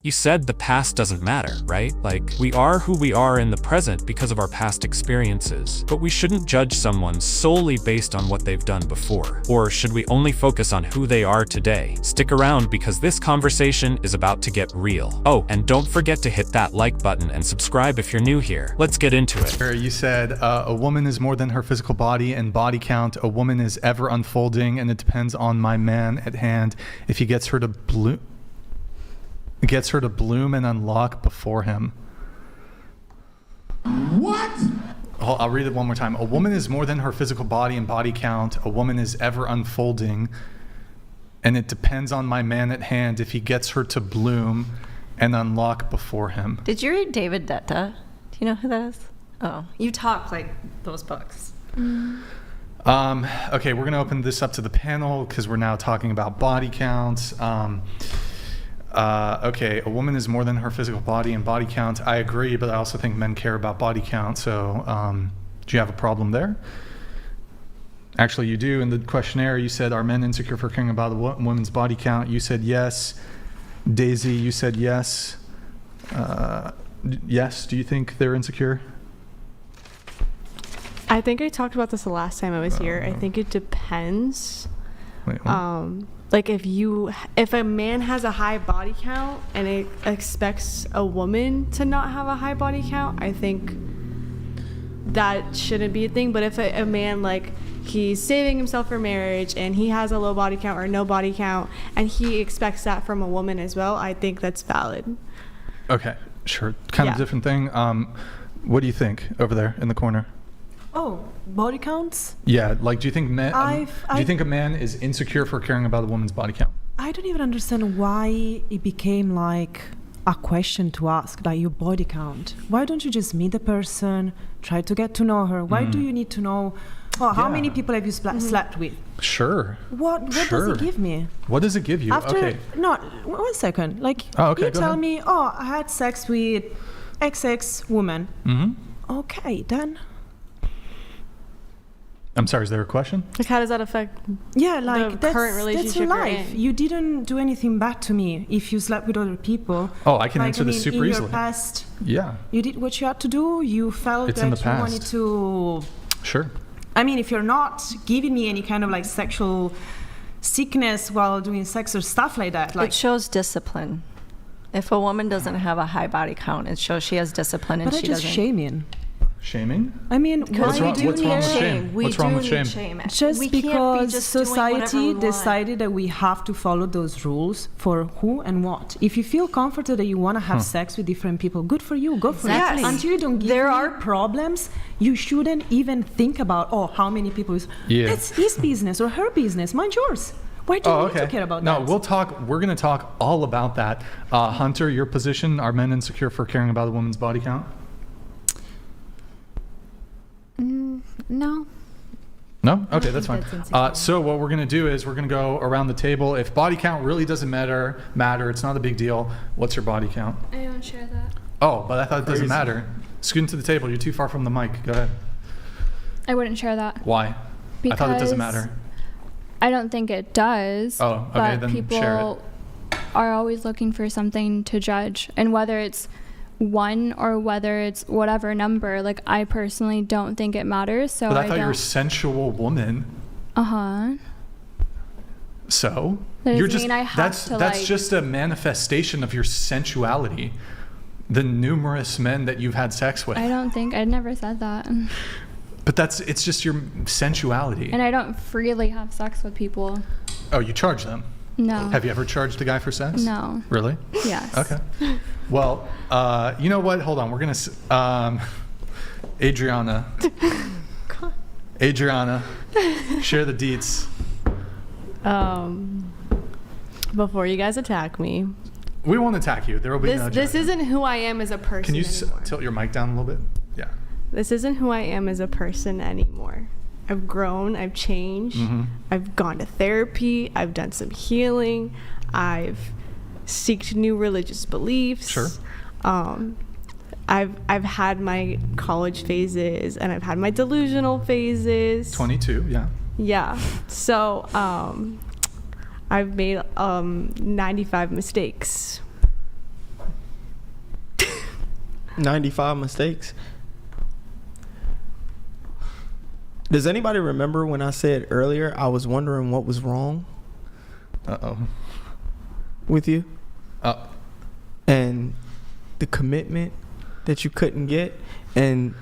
You said the past doesn't matter, right? Like, we are who we are in the present because of our past experiences, but we shouldn't judge someone solely based on what they've done before. Or should we only focus on who they are today? Stick around because this conversation is about to get real. Oh, and don't forget to hit that like button and subscribe if you're new here. Let's get into it. You said a woman is more than her physical body and body count. A woman is ever unfolding, and it depends on my man at hand if he gets her to bloom and unlock before him. What? I'll read it one more time. A woman is more than her physical body and body count. A woman is ever unfolding, and it depends on my man at hand if he gets her to bloom and unlock before him. Did you read David Detta? Do you know who that is? Oh, you talk like those books. Okay, we're going to open this up to the panel because we're now talking about body counts. Okay, a woman is more than her physical body and body count. I agree, but I also think men care about body count. So do you have a problem there? Actually, you do. In the questionnaire, you said, are men insecure for caring about a woman's body count? You said yes. Daisy, you said yes. Yes, do you think they're insecure? I think I talked about this the last time I was here. I think it depends. Wait, what? Like if a man has a high body count and it expects a woman to not have a high body count, I think that shouldn't be a thing. But if a man, like, he's saving himself for marriage and he has a low body count or no body count and he expects that from a woman as well, I think that's valid. Okay, sure. Kind of different thing. What do you think over there in the corner? Oh, body counts? Yeah, like, do you think do you think a man is insecure for caring about a woman's body count? I don't even understand why it became like a question to ask, like your body count. Why don't you just meet the person, try to get to know her? Why do you need to know, how many people have you slept with? Sure. What does it give me? What does it give you? Okay. No, 1 second. Like, you tell me, I had sex with XX woman. Mm-hmm. Okay, then. I'm sorry, is there a question? Like, how does that affect the current relationship that's your you're life? in? You didn't do anything bad to me if you slept with other people. Oh, I can answer this super in easily. In your past, yeah, you did what you had to do. You felt it's that in the you past. Wanted to... Sure. I mean, if you're not giving me any kind of like sexual sickness while doing sex or stuff like that. Like, it shows discipline. If a woman doesn't have a high body count, it shows she has discipline and but she just doesn't. shaming. Shaming? I mean, what's wrong with shame? What's wrong with shame? Just because society decided that we have to follow those rules for who and what. If you feel comforted that you want to have sex with different people, good for you. Go for it. Exactly. Until you don't give me problems, you shouldn't even think about, how many people is. Yeah. It's his business or her business. Mind yours. Why do you need to care about that? No, we're going to talk all about that. Hunter, your position, are men insecure for caring about a woman's body count? No. No? Okay, that's fine. So what we're going to do is we're going to go around the table. If body count really doesn't matter, it's not a big deal. What's your body count? I don't share that. Oh, but I thought it doesn't matter. Scoot into the table. You're too far from the mic. Go ahead. I wouldn't share that. Why? I thought it doesn't matter. I don't think it does. Oh, okay, but then people share it. are always looking for something to judge, and whether it's one or whether it's whatever number, like, I personally don't think it matters. So but I thought you were a sensual woman. So that's just a manifestation of your sensuality. The numerous men that you've had sex with. I never said that. But it's just your sensuality. And I don't freely have sex with people. Oh, you charge them? No. Have you ever charged a guy for sex? No. Really? Yes. Okay. Well, you know what? Hold on. We're going to... Adriana, share the deets. Before you guys attack me. We won't attack you. There will be no judgment. This isn't who I am as a person Can you anymore. tilt your mic down a little bit? Yeah. This isn't who I am as a person anymore. I've grown, I've changed, I've gone to therapy, I've done some healing, I've seeked new religious beliefs. Sure. I've had my college phases and I've had my delusional phases. 22, yeah. Yeah. So I've made 95 mistakes. 95 mistakes. Does anybody remember when I said earlier I was wondering what was wrong with you? And the commitment that you couldn't get, and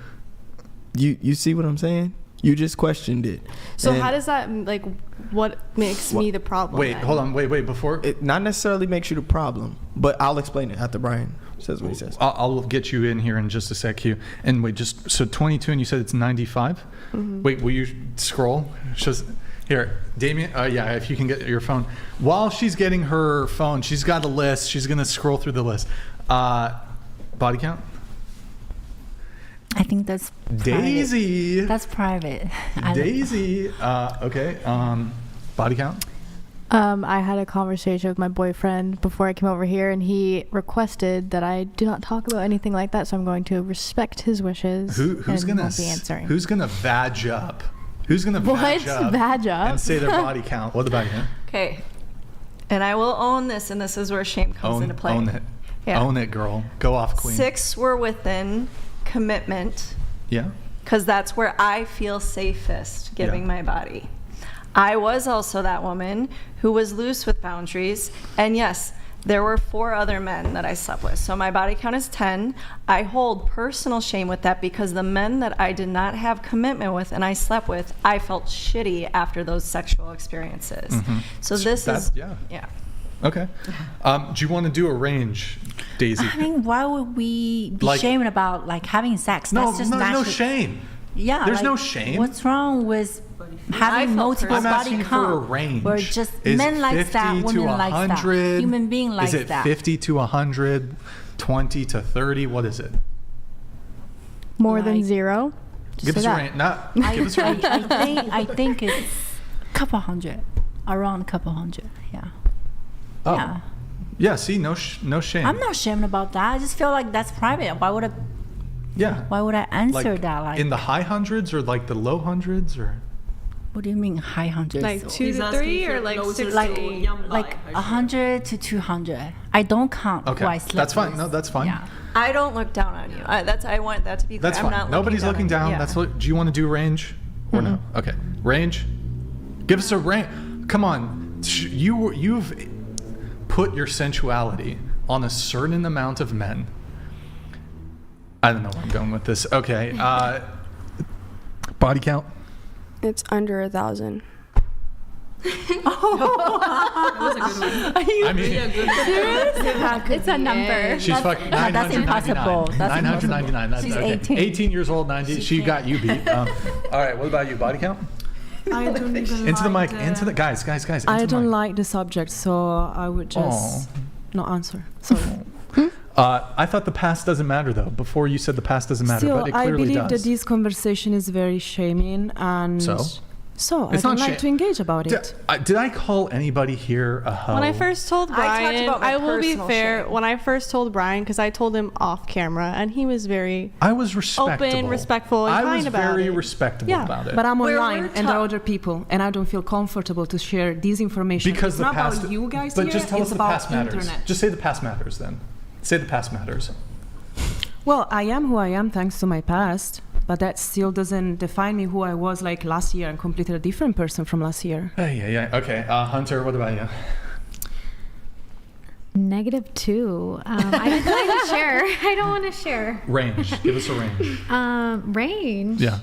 you see what I'm saying? You just questioned it. So And how does that, like, what makes me the problem? Wait, then? hold on. Wait. Before it not necessarily makes you the problem, but I'll explain it after Brian says what he says. I'll get you in here in just a sec, Hugh. And wait, just so 22, and you said it's 95. Wait, will you scroll? Just here, Damien. Yeah, if you can get your phone. While she's getting her phone, she's got a list. She's gonna scroll through the list. Body count. I think that's Daisy. Private. That's private. Daisy. Okay. Body count. I had a conversation with my boyfriend before I came over here, and he requested that I do not talk about anything like that. So I'm going to respect his wishes. Who's and gonna won't be answering? Who's gonna badge up? Who's gonna badge up? Badge up? And say their body count. What about you? Okay. And I will own this, and this is where shame comes into play. Own it. Yeah. Own it, girl. Go off, queen. 6 were within commitment, Yeah. because that's where I feel safest giving Yeah. my body. I was also that woman who was loose with boundaries, and yes, there were 4 other men that I slept with. So my body count is 10. I hold personal shame with that because the men that I did not have commitment with and I slept with, I felt shitty after those sexual experiences. So this is, yeah. Okay. Do you want to do a range, Daisy? I mean, why would we be Like- shamed about like having sex? No, That's just no natural. shame. Yeah, There's like, no shame. What's wrong with I having felt multiple I'm body asking count? for a range. Where just Is men like 50 that, to women like that, 100? human being likes Is it that. 50 to 100, 20 to 30? What is it? More than Like- 0? Give us a range. Give us a range. I think it's a couple hundred, around a couple hundred. Yeah. Oh. Yeah. Yeah, see, no shame. I'm not ashamed about that. I just feel like that's private. Why would I? Yeah. Why would I answer Like, that? Like, in the high hundreds or like the low hundreds or? what do you mean high hundreds? Like 2 to 3 or like 6 like 100 to 200. I don't count Okay, who I slept that's fine. with. No, that's fine. Yeah. I don't look down on you. I want that to be clear. That's I'm fine. not Nobody's looking on you. down. Yeah. That's what. Do you want to do range or no? Okay, range. Give us a range. Come on, you've put your sensuality on a certain amount of men. I don't know where I'm going with this. Okay, body count. It's under 1,000. I mean, It's a number. she's fucking that's 999. impossible. That's 999. That's She's okay. 18. 18 years old, 90. She got you beat. All right, what about you? Body count? I don't even Into the like mic. Into the guys. Into I the don't mic. like the subject, so I would just not answer. Sorry. I thought the past doesn't matter though. Before you said the past doesn't matter, Still, but it I clearly believe does. that this conversation is very shaming, and so I It's don't not like shame. to engage about it. Did I call anybody here a hoe? When I first told I talked Brian, about my I will be personal fair. shame. When I first told Brian, because I told him off camera, and he was very I was respectable. open, respectful, and I kind was about very it. respectable Yeah. about it. But I'm Where online, we're and there are ta- other people, and I don't feel comfortable to share this information. because it's the not past. about you guys but here. just tell it's us the about past matters. internet. Just say the past matters then. Say the past matters. Well, I am who I am thanks to my past, but that still doesn't define me who I was like last year. I'm completely a different person from last year. Yeah. Okay, Hunter, what about you? -2. I decline to share. I don't want to share. Range. Give us a range. Range. Yeah.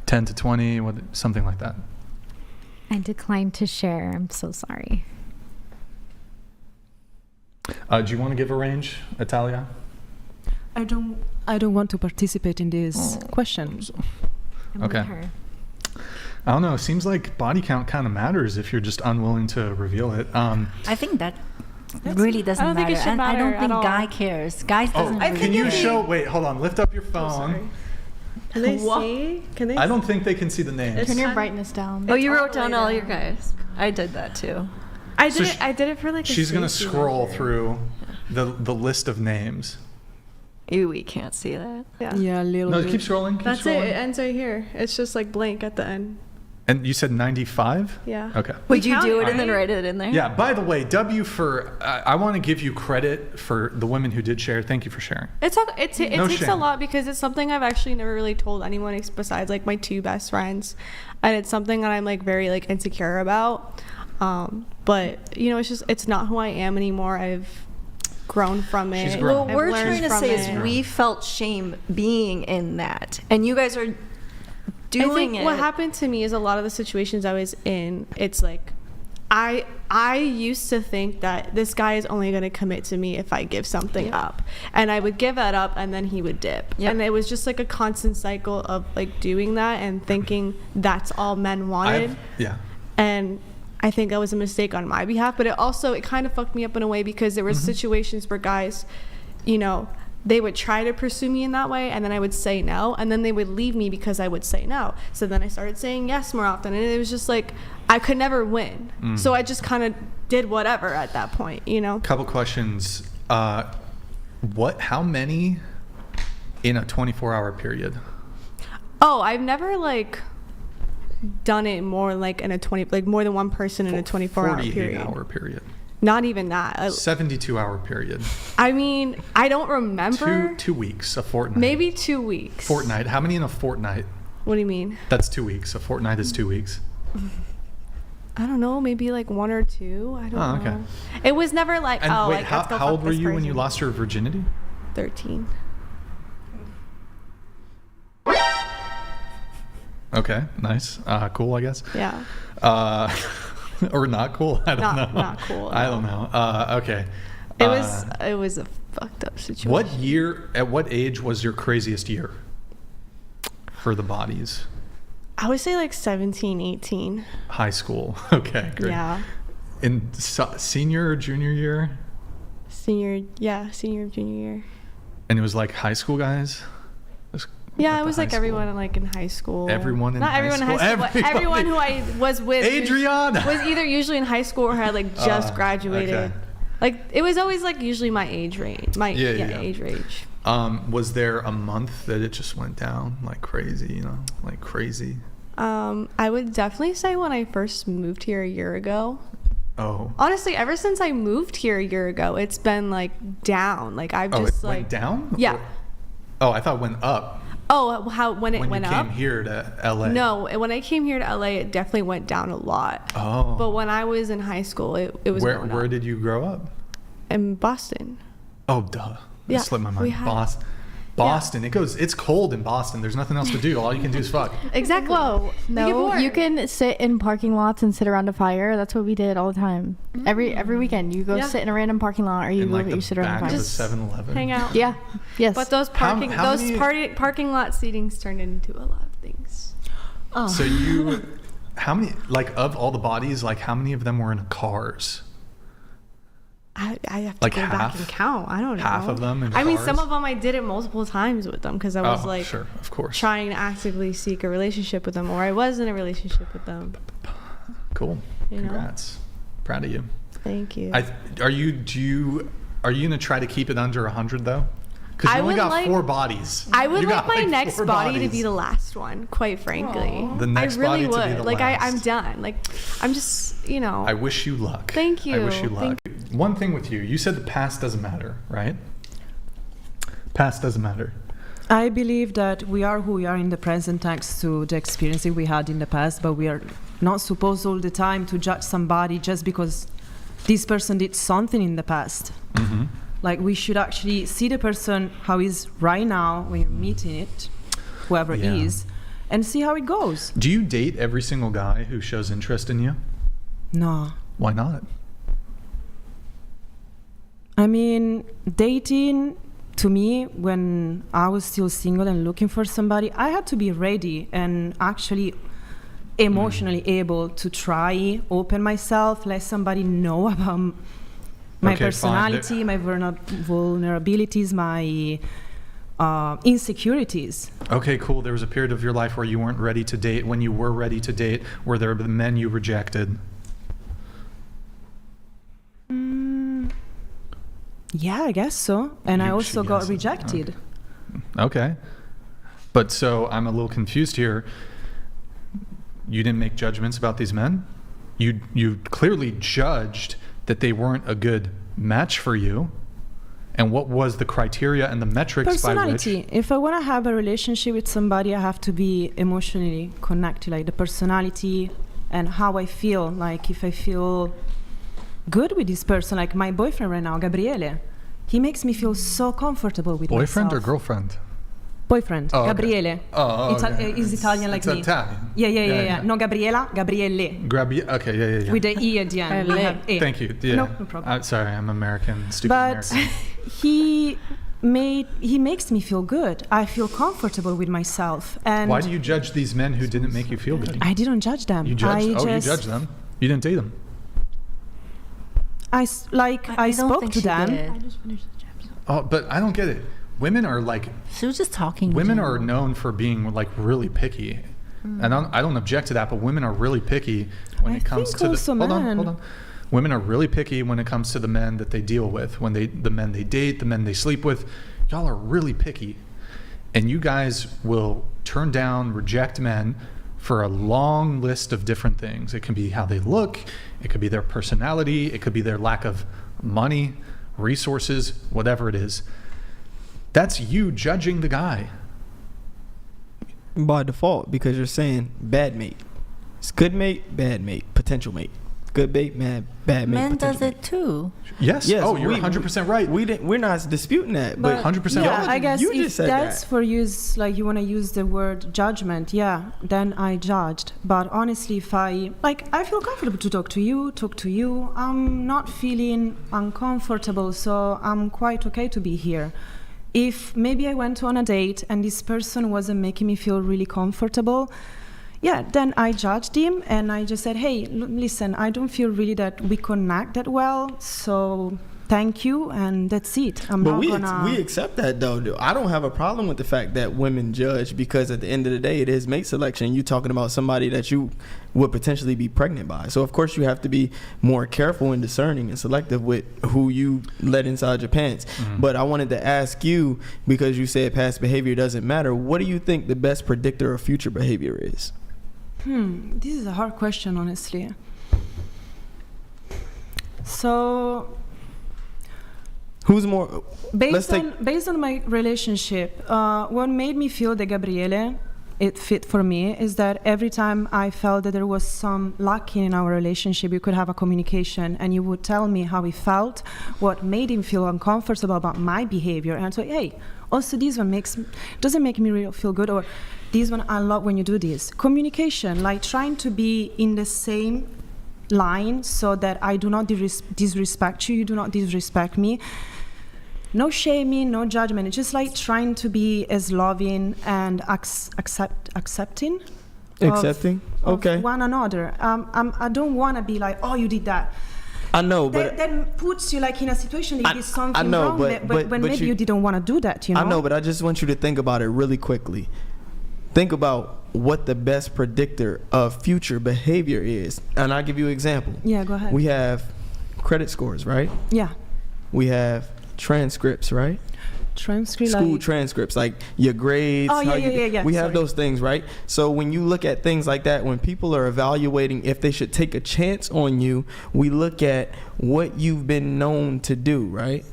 10 to 20, something like that. I decline to share. I'm so sorry. Do you want to give a range, Italia? I don't want to participate in this question. I'm Okay. with her. I don't know. It seems like body count kind of matters if you're just unwilling to reveal it. I think that really doesn't I don't think matter. it should And I don't matter think at all. guy cares. Guys doesn't Oh, really can you care. show? Wait, hold on. Lift up your phone. Can they see? Can they? I don't think they can see the names. Turn your brightness down. Oh, you wrote down all your guys. I did that too. I So did it. I did it for like. A She's gonna safety scroll measure. through the list of names. We can't see that. Yeah. Yeah, a little No, bit. keep scrolling. Keep That's scrolling. it. It ends right here. It's just like blank at the end. And you said 95? Yeah. Okay. Would you do it counted, and then right? write it in there? Yeah, by the way, W for, I want to give you credit for the women who did share. Thank you for sharing. It takes shame. a lot because it's something I've actually never really told anyone besides like my 2 best friends, and it's something that I'm like very like insecure about. But you know, it's not who I am anymore. I've grown from it. She's grown. What we're I've trying to learned say from is it. we felt shame being in that, and you guys are doing I think it. what happened to me is a lot of the situations I was in, it's like I used to think that this guy is only going to commit to me if I give something up, and I would give that up and then he would dip. Yep. And it was just like a constant cycle of like doing that and thinking that's all men wanted. Yeah. And I think that was a mistake on my behalf, but it kind of fucked me up in a way because there were situations where guys, you know, they would try to pursue me in that way, and then I would say no, and then they would leave me because I would say no. So then I started saying yes more often, and it was just like I could never win. So I just kind of did whatever at that point, you know. Couple questions. How many in a 24-hour period? Oh, I've never like done it more like in a more than one person in a 24-hour period. 48-hour period. Not even that. 72-hour period. I mean, I don't remember. 2 weeks, a fortnight. Maybe 2 weeks. Fortnight. How many in a fortnight? What do you mean? That's 2 weeks. A fortnight is 2 weeks. I don't know, maybe like 1 or 2. I don't know. Okay. It was never like, And oh, wait, like, how let's go old fuck were this you when you person. lost your virginity? 13. Okay, nice. Cool, I guess. Yeah. Or not cool? I don't know. Not cool. I don't know. Okay. It was a fucked up situation. At what age was your craziest year for the bodies? I would say like 17, 18. High school. Okay, great. Yeah. In senior or junior year? Senior, junior year. And it was like high school guys? Yeah, At it was the like high everyone school? like in high school. Everyone in Not high everyone school? in high school, but everyone who I was with. Adriana! Was either usually in high school or had like just graduated. Okay. Like it was always like usually my age range. Age range. Was there a month that it just went down like crazy, you know? Like crazy? I would definitely say when I first moved here a year ago. Oh. Honestly, ever since I moved here a year ago, it's been like down. Like I've just it like went down? Yeah. Oh, I thought it went up. Oh, when it When went you up? came here to LA. No, when I came here to LA, it definitely went down a lot. Oh. But when I was in high school, it was going Where up. did you grow up? In Boston. Oh, duh. Yeah, It slipped my mind. we had- Boston. It's cold in Boston. There's nothing else to do. All you can do is fuck. Exactly. Whoa, get no, bored. you can sit in parking lots and sit around a fire. That's what we did all the time. Every weekend, you go Yeah. sit in a random parking lot, or you In like the you sit around back a of fire. the 7-Eleven. Hang out. Yeah. Yes. But those How parking many- parking lot seatings turned into a lot of things. Oh. So how many, like of all the bodies, like how many of them were in cars? I have to Like go back half? and count. I don't know. Half of them in I mean, cars? some of them I did it multiple times with them because I was like sure, of course. trying to actively seek a relationship with them, or I was in a relationship with them. Cool. You know? Congrats. Proud of you. Thank you. Are you gonna try to keep it under 100 though? Because I you only would got like- 4 bodies. I would You like got, my like, next 4 body to bodies. be the last one, quite frankly. The next I really body to would. be the like last. I'm done. Like I'm just, you know. I wish you luck. Thank you. I wish you luck. One thing with you said the past doesn't matter, right? Past doesn't matter. I believe that we are who we are in the present thanks to the experiences we had in the past, but we are not supposed all the time to judge somebody just because this person did something in the past. Mm-hmm. Like we should actually see the person how is right now when you're meeting it, whoever Yeah. it is, and see how it goes. Do you date every single guy who shows interest in you? No. Why not? I mean, dating, to me, when I was still single and looking for somebody, I had to be ready and actually emotionally able to try, open myself, let somebody know about my Okay, fine. personality, my vulnerabilities, my insecurities. Okay, cool. There was a period of your life where you weren't ready to date. When you were ready to date, were there the men you rejected? Yeah, I guess so. And I You also should got guess it. rejected. Okay. But so I'm a little confused here. you didn't make judgments about these men. You clearly judged that they weren't a good match for you. And what was the criteria and the metrics Personality. by which? If I want to have a relationship with somebody, I have to be emotionally connected, like the personality and how I feel. Like if I feel good with this person, like my boyfriend right now, Gabriele, he makes me feel so comfortable with Boyfriend myself. or girlfriend? Boyfriend, Oh, okay. Gabriele. Okay. He's Italian like it's me. Italian. Yeah. No, Gabriela, Gabriele. Okay, yeah. With the E at the end. We have E. Thank you. Yeah. No problem. Sorry, I'm American. Stupid But American. he makes me feel good. I feel comfortable with myself. And Why do you judge these men who didn't make you feel good? I didn't judge them. You judged? I You judged them. You didn't date them. I spoke to them. Oh, but I don't get it. Women are like, She was just talking. women to are known for being like really picky. And I don't object to that, but women are really picky when I it comes think to the also hold men. on. Women are really picky when it comes to the men that they deal with, the men they date, the men they sleep with. Y'all are really picky. And you guys will turn down, reject men for a long list of different things. It can be how they look, it could be their personality, it could be their lack of money, resources, whatever it is. That's you judging the guy. By default, because you're saying bad mate. It's good mate, bad mate, potential mate. Good mate, bad mate. Men potential does mate. it too. Yes. Oh, you're 100% right. We're not disputing that, but 100% Yeah, right. I guess You if just said that's that. for use, like you want to use the word judgment, yeah, then I judged. But honestly, if I feel comfortable to talk to you, I'm not feeling uncomfortable, so I'm quite okay to be here. If maybe I went on a date and this person wasn't making me feel really comfortable, yeah, then I judged him and I just said, hey, listen, I don't feel really that we connect that well, so thank you, and that's it. But we accept that though. I don't have a problem with the fact that women judge, because at the end of the day, it is mate selection. You're talking about somebody that you would potentially be pregnant by. So of course you have to be more careful and discerning and selective with who you let inside your pants. Mm-hmm. But I wanted to ask you, because you said past behavior doesn't matter, what do you think the best predictor of future behavior is? This is a hard question, honestly. So Who's more based on my relationship, what made me feel that Gabriele it fit for me is that every time I felt that there was some lacking in our relationship, you could have a communication and you would tell me how he felt, what made him feel uncomfortable about my behavior, and I'd say, hey, also this one doesn't make me really feel good, or this one I love when you do this. Communication, like trying to be in the same line so that I do not disrespect you, you do not disrespect me. No shaming, no judgment. It's just like trying to be as loving and accepting. Okay. Of one another. I don't want to be like, oh, you did that. I know, but that puts you like in a situation that you did something I know, wrong, but when maybe you didn't want to do that. You know. I know, but I just want you to think about it really quickly. Think about what the best predictor of future behavior is, and I'll give you an example. Yeah, go ahead. We have credit scores, right? Yeah. We have transcripts, right? School transcripts, like your grades. Oh, yeah. We have those things, right? So when you look at things like that, when people are evaluating if they should take a chance on you, we look at what you've been known to do, right?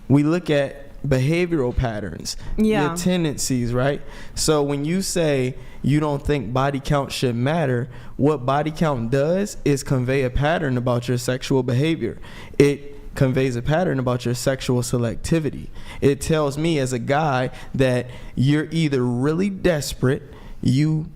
We look at behavioral patterns, your tendencies, right? So when you say you don't think body count should matter, what body count does is convey a pattern about your sexual behavior. It conveys a pattern about your sexual selectivity. It tells me as a guy that you're either really desperate, you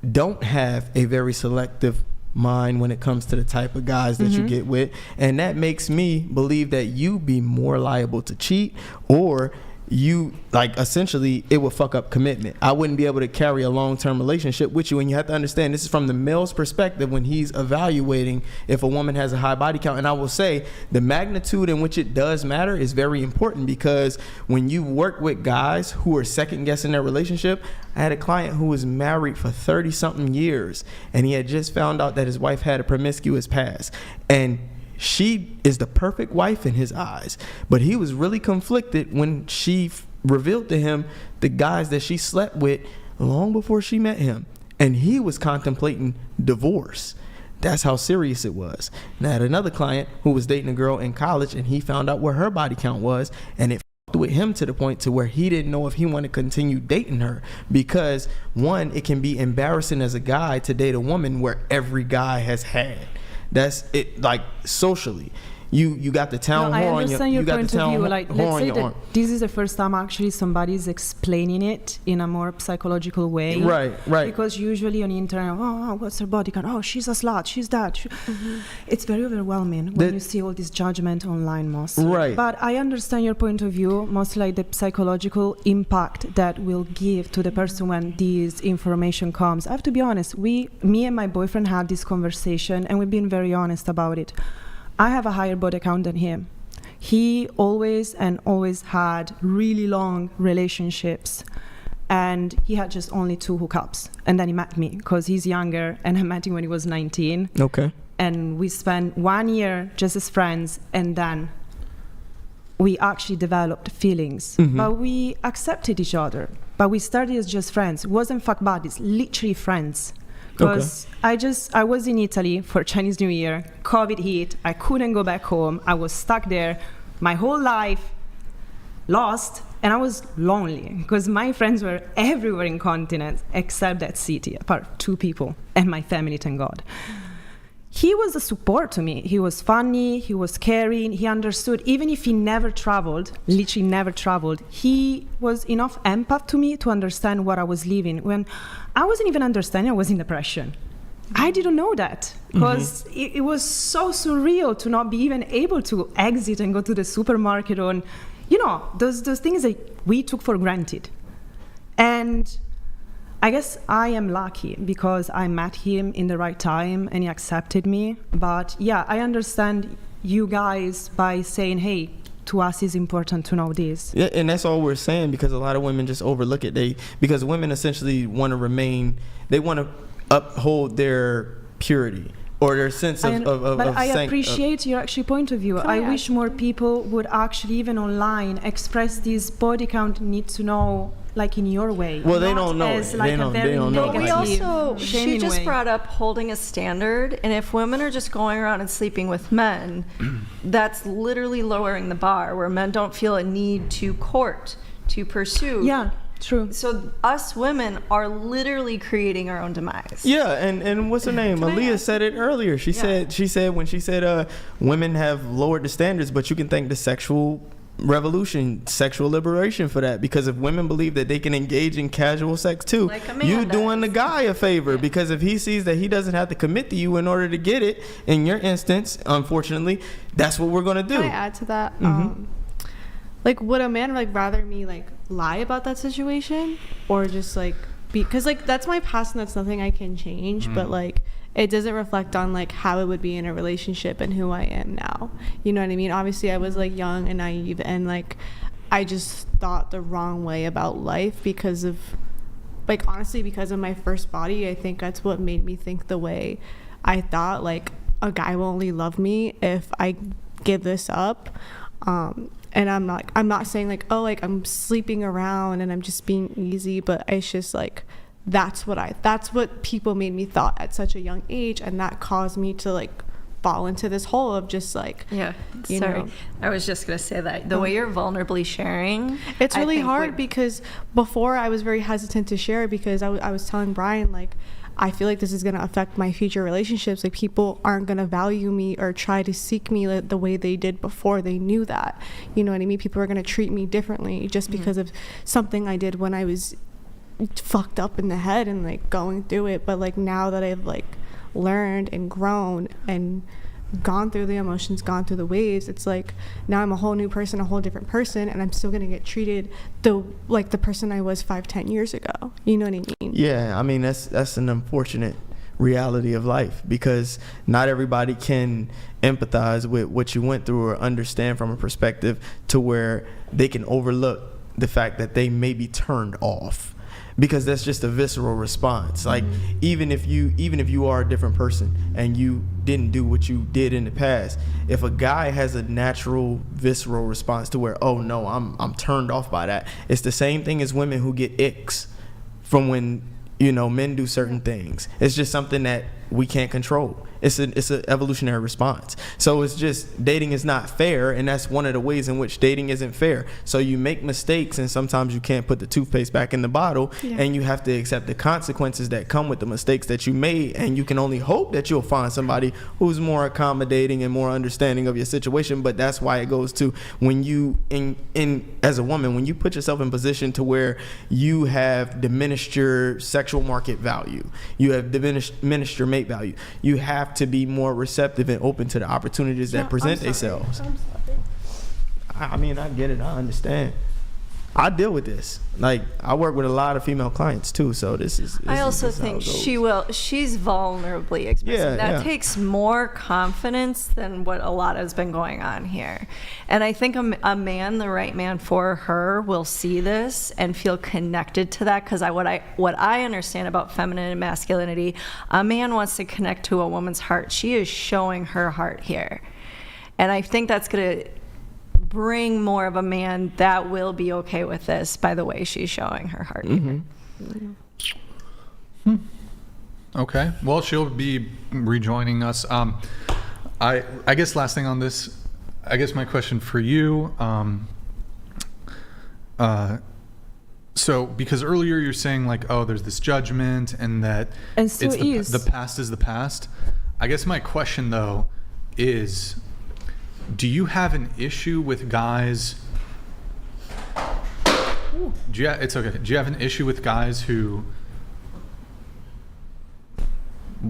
don't have a very selective mind when it comes to the type of guys that you get with, and that makes me believe that you be more liable to cheat, or you, like, essentially it will fuck up commitment. I wouldn't be able to carry a long-term relationship with you. And you have to understand, this is from the male's perspective when he's evaluating if a woman has a high body count. And I will say the magnitude in which it does matter is very important, because when you work with guys who are second-guessing their relationship, I had a client who was married for 30-something years, and he had just found out that his wife had a promiscuous past. And she is the perfect wife in his eyes, but he was really conflicted when she revealed to him the guys that she slept with long before she met him. and he was contemplating divorce. That's how serious it was. And I had another client who was dating a girl in college, and he found out what her body count was, and it fucked with him to the point to where he didn't know if he wanted to continue dating her, because one, it can be embarrassing as a guy to date a woman where every guy has had. That's it, like socially. You got the town I whore on your, understand your you got the point of town view. whore Like, on let's say your that arm. this is the first time actually somebody's explaining it in a more psychological way. Right. Because usually on the internet, oh, what's her body count? Oh, she's a slut. She's that. It's very overwhelming when you see all this judgment online, mostly. Right. But I understand your point of view, mostly like the psychological impact that will give to the person when this information comes. I have to be honest. Me and my boyfriend had this conversation, and we've been very honest about it. I have a higher body count than him. He always had really long relationships, and he had just only 2 hookups. And then he met me because he's younger, and I met him when he was 19. Okay. And we spent 1 year just as friends, and then we actually developed feelings. But we accepted each other. But we started as just friends. It wasn't fuck buddies, literally friends. Because I was in Italy for Chinese New Year, COVID hit, I couldn't go back home, I was stuck there, my whole life lost, and I was lonely because my friends were everywhere in continents except that city, apart from 2 people and my family, thank God. He was a support to me. He was funny, he was caring, he understood. Even if he never traveled, literally never traveled, he was enough empath to me to understand what I was living. When I wasn't even understanding I was in depression. I didn't know that because it was so surreal to not be even able to exit and go to the supermarket on, those things that we took for granted. And I guess I am lucky because I met him in the right time and he accepted me. But yeah, I understand you guys by saying, hey, to us it's important to know this. Yeah, and that's all we're saying, because a lot of women just overlook it. Because women essentially want to uphold their purity or their sense of But I appreciate your actually point of view. I wish more people would actually, even online, express this body count need to know, like in your way. Well, they don't know as it. like They don't know. But we also, she shaming just way. brought up holding a standard, and if women are just going around and sleeping with men, that's literally lowering the bar, where men don't feel a need to court, to pursue. Yeah, true. So us women are literally creating our own demise. Yeah, and what's her name? Aaliyah said it earlier. She said when she said women have lowered the standards, but you can thank the sexual revolution, sexual liberation for that, because if women believe that they can engage in casual sex too, like a man you does. doing the guy a favor, because if he sees that he doesn't have to commit to you in order to get it, in your instance, unfortunately, that's what we're gonna do. Can I add to that? Like, would a man rather me lie about that situation, or just because that's my past and that's nothing I can change, but it doesn't reflect on how it would be in a relationship and who I am now. You know what I mean? Obviously I was young and naive, and I just thought the wrong way about life because of honestly because of my first body. I think that's what made me think the way I thought. A guy will only love me if I give this up. And I'm not saying I'm sleeping around and I'm just being easy, but it's just that's what people made me thought at such a young age, and that caused me to fall into this hole of just yeah, you sorry, know. I was just gonna say that the way you're vulnerably sharing, it's I really think hard, because before I was very hesitant to share it, because I was telling Brian I feel like this is going to affect my future relationships. People aren't going to value me or try to seek me the way they did before they knew that. You know what I mean? People are going to treat me differently just because of something I did when I was fucked up in the head and going through it. But now that I've learned and grown and gone through the emotions, gone through the waves, it's now I'm a whole new person, a whole different person, and I'm still gonna get treated the person I was 5-10 years ago. You know what I mean? Yeah, I mean that's an unfortunate reality of life, because not everybody can empathize with what you went through or understand from a perspective to where they can overlook the fact that they may be turned off, because that's just a visceral response. Even if you are a different person and you didn't do what you did in the past, if a guy has a natural visceral response to where, oh no, I'm turned off by that, it's the same thing as women who get icks from when men do certain things. It's just something that we can't control. It's an evolutionary response. So it's just, dating is not fair, and that's one of the ways in which dating isn't fair. So you make mistakes, and sometimes you can't put the toothpaste back in the bottle, and you have to accept the consequences that come with the mistakes that you made, and you can only hope that you'll find somebody who's more accommodating and more understanding of your situation. But that's why it goes to, when you, as a woman, when you put yourself in position to where you have diminished your sexual market value, you have diminished your mate value, you have to be more receptive and open to the opportunities that present themselves. I mean, I get it. I understand. I deal with this. Like, I work with a lot of female clients too, so I also think she's vulnerably expressing. That takes more confidence than what a lot has been going on here. And I think a man, the right man for her, will see this and feel connected to that, because what I understand about feminine and masculinity, a man wants to connect to a woman's heart. She is showing her heart here. And I think that's going to bring more of a man that will be okay with this by the way she's showing her heart. Okay, well, she'll be rejoining us. I guess last thing on this, I guess my question for you, so because earlier you're saying like, oh, there's this judgment and that and so the past is the past. I guess my question though is, do you have an issue with guys? It's okay. Do you have an issue with guys who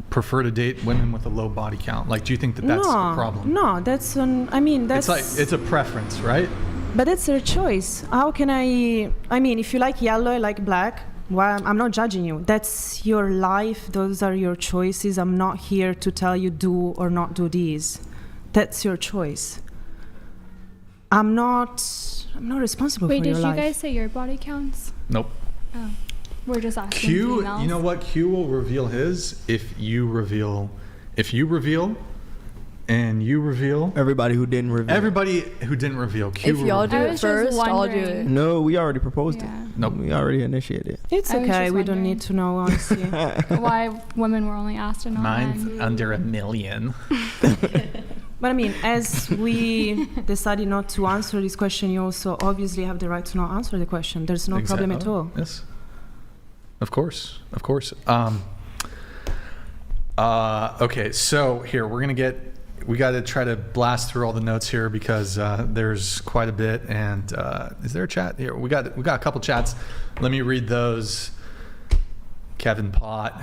prefer to date women with a low body count? Like, do you think that that's a problem? No, that's it's a preference, right? But it's their choice. How can I mean, if you like yellow, I like black. Well, I'm not judging you. That's your life. Those are your choices. I'm not here to tell you do or not do these. That's your choice. I'm not responsible for your life. Wait, did you guys say your body counts? Nope. Oh, we're just asking Q, females. you know what? Q will reveal his if you reveal, and you reveal. Everybody who didn't reveal. Q If y'all do I it was just first, I'll do wondering. it. No, we already proposed it. Nope. We already initiated it. It's I was okay. just We don't need to know, honestly. Why women were only asked and not Mine's men. under 1 million. But I mean, as we decided not to answer this question, you also obviously have the right to not answer the question. There's no problem at all. Yes. Of course. Okay, so here we got to try to blast through all the notes here because there's quite a bit. And is there a chat here? We got a couple chats. Let me read those. Kevin Pott,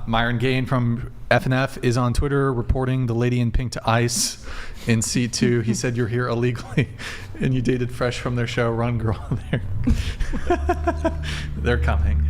Myron Gain from FNF is on Twitter reporting the lady in pink to ICE in C2. He said you're here illegally and you dated fresh from their show. Run, girl. They're coming.